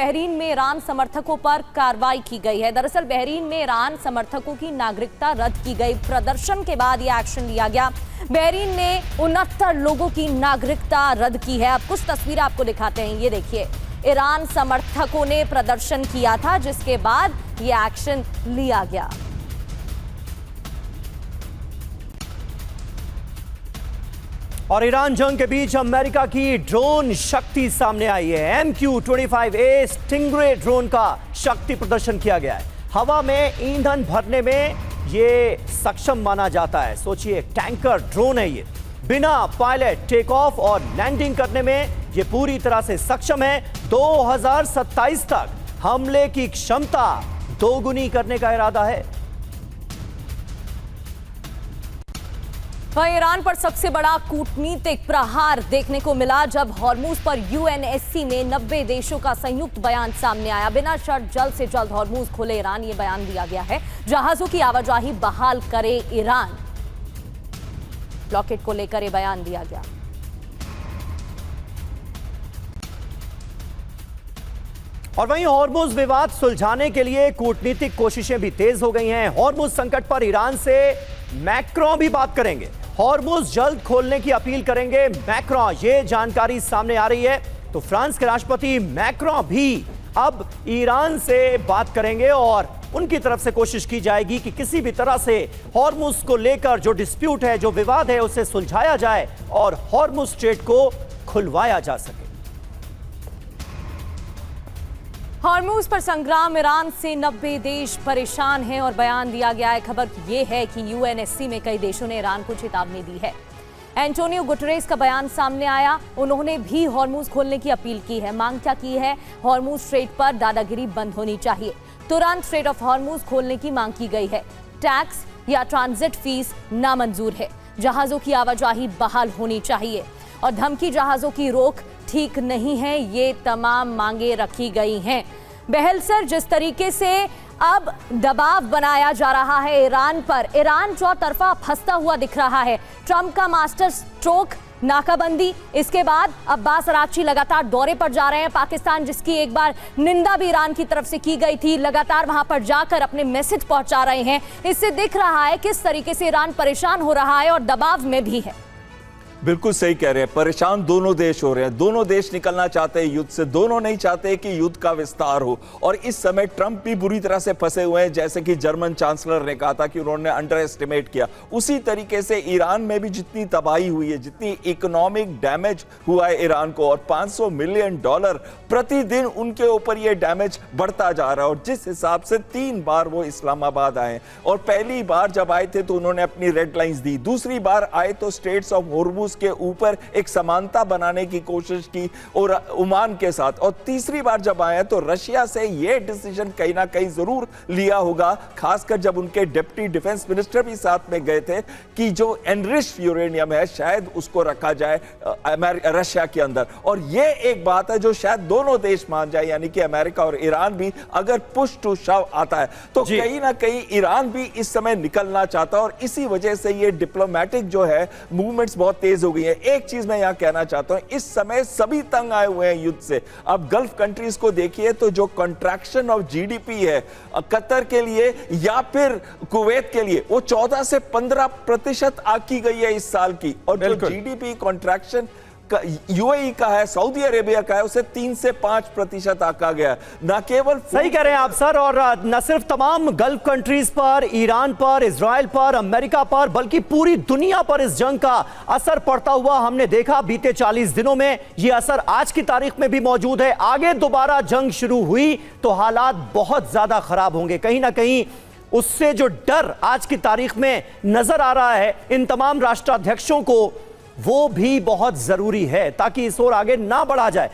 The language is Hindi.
बहरीन में ईरान समर्थकों पर कार्रवाई की गई है। दरअसल बहरीन में ईरान समर्थकों की नागरिकता रद्द की गई। प्रदर्शन के बाद यह एक्शन लिया गया। बहरीन ने 69 लोगों की नागरिकता रद्द की है। अब कुछ तस्वीरें आपको दिखाते हैं, ये देखिए। ईरान समर्थकों ने प्रदर्शन किया था, जिसके बाद यह एक्शन लिया गया। और ईरान जंग के बीच अमेरिका की ड्रोन शक्ति सामने आई है। MQ-25A स्टिंगरे ड्रोन का शक्ति प्रदर्शन किया गया है। हवा में ईंधन भरने में ये सक्षम माना जाता है। सोचिए, टैंकर ड्रोन है ये। बिना पायलट टेक ऑफ और लैंडिंग करने में ये पूरी तरह से सक्षम है। 2027 तक हमले की क्षमता दोगुनी करने का इरादा है। वहीं ईरान पर सबसे बड़ा कूटनीतिक प्रहार देखने को मिला जब हॉर्मूज पर UNSC में 90 देशों का संयुक्त बयान सामने आया। बिना शर्त जल्द से जल्द हॉर्मूज खोले ईरान, ये बयान दिया गया है। जहाजों की आवाजाही बहाल करे ईरान, ब्लॉकेट को लेकर ये बयान दिया गया। और वहीं हॉर्मुज विवाद सुलझाने के लिए कूटनीतिक कोशिशें भी तेज हो गई हैं। हॉर्मुज संकट पर ईरान से मैक्रों भी बात करेंगे। हॉर्मुज जल्द खोलने की अपील करेंगे मैक्रों, ये जानकारी सामने आ रही है। तो फ्रांस के राष्ट्रपति मैक्रों भी अब ईरान से बात करेंगे और उनकी तरफ से कोशिश की जाएगी कि किसी भी तरह से हॉर्मुज को लेकर जो डिस्प्यूट है, जो विवाद है, उसे सुलझाया जाए और हॉर्मुज स्ट्रेट को खुलवाया जा सके। हॉर्मूज पर संग्राम, ईरान से 90 देश परेशान हैं और बयान दिया गया है। खबर यह है कि UNSC में कई देशों ने ईरान को चेतावनी दी है। एंटोनियो गुटरेस का बयान सामने आया। उन्होंने भी हॉर्मूज खोलने की अपील की है। मांग क्या की है? हॉर्मूज स्ट्रेट पर दादागिरी बंद होनी चाहिए। तुरंत स्ट्रेट ऑफ हॉर्मूज खोलने की मांग की गई है। टैक्स या ट्रांजिट फीस नामंजूर है। जहाजों की आवाजाही बहाल होनी चाहिए और धमकी जहाजों की रोक ठीक नहीं है। ये तमाम मांगे रखी गई हैं। बहलसर जिस तरीके से अब दबाव बनाया जा रहा है ईरान पर, ईरान चौतरफा फंसता हुआ दिख रहा है। ट्रंप का मास्टर स्ट्रोक नाकाबंदी, इसके बाद अब्बास अरागची लगातार दौरे पर जा रहे हैं पाकिस्तान, जिसकी एक बार निंदा भी ईरान की तरफ से की गई थी। लगातार वहां पर जाकर अपने मैसेज पहुंचा रहे हैं। इससे दिख रहा है किस तरीके से ईरान परेशान हो रहा है और दबाव में भी है। बिल्कुल सही कह रहे हैं। परेशान दोनों देश हो रहे हैं। दोनों देश निकलना चाहते हैं युद्ध से। दोनों नहीं चाहते कि युद्ध का विस्तार हो। और इस समय ट्रंप भी बुरी तरह से फंसे हुए हैं। जैसे कि जर्मन चांसलर ने कहा था कि उन्होंने अंडर एस्टिमेट किया, उसी तरीके से ईरान में भी जितनी तबाही हुई है, जितनी इकोनॉमिक डैमेज हुआ है ईरान को, और $500 मिलियन प्रतिदिन उनके ऊपर यह डैमेज बढ़ता जा रहा है। और जिस हिसाब से 3 बार वो इस्लामाबाद आए, और पहली बार जब आए थे तो उन्होंने अपनी रेड लाइंस दी, दूसरी बार आए तो स्ट्रेट्स ऑफ हॉर्मुज के ऊपर एक समानता बनाने की कोशिश की और ओमान के साथ, और तीसरी बार जब आए तो रशिया से यह डिसीजन कहीं ना कहीं जरूर लिया होगा, खासकर जब उनके डिप्टी डिफेंस मिनिस्टर भी साथ में गए थे, कि जो एनरिच्ड यूरेनियम है शायद उसको रखा जाए रशिया के अंदर। और यह एक बात है जो शायद दोनों देश मान जाए, यानी कि अमेरिका और ईरान भी, अगर पुश टू शव आता है तो कहीं ना कहीं ईरान भी इस समय निकलना चाहता है। और इसी वजह से ये डिप्लोमेटिक जो है मूवमेंट्स बहुत तेज हो गई है। एक चीज मैं यहां कहना चाहता हूं, इस समय सभी तंग आए हुए हैं युद्ध से। अब गल्फ कंट्रीज को देखिए तो जो कंट्रैक्शन ऑफ जीडीपी है कतर के लिए या फिर कुवैत के लिए, वो 14 से 15% आकी गई है इस साल की। और जो जीडीपी कंट्रैक्शन UAE का है, सऊदी अरेबिया का है, उसे 3 से 5% आका गया। ना केवल सही कह रहे हैं आप सर, और न सिर्फ तमाम गल्फ कंट्रीज पर, ईरान पर, इजराइल पर, अमेरिका पर, बल्कि पूरी दुनिया पर इस जंग का असर पड़ता हुआ हमने देखा बीते 40 दिनों में। यह असर आज की तारीख में भी मौजूद है। आगे दोबारा जंग शुरू हुई तो हालात बहुत ज्यादा खराब होंगे। कहीं ना कहीं उससे जो डर आज की तारीख में नजर आ रहा है इन तमाम राष्ट्राध्यक्षों को, वो भी बहुत जरूरी है ताकि इस ओर आगे ना बढ़ा जाए।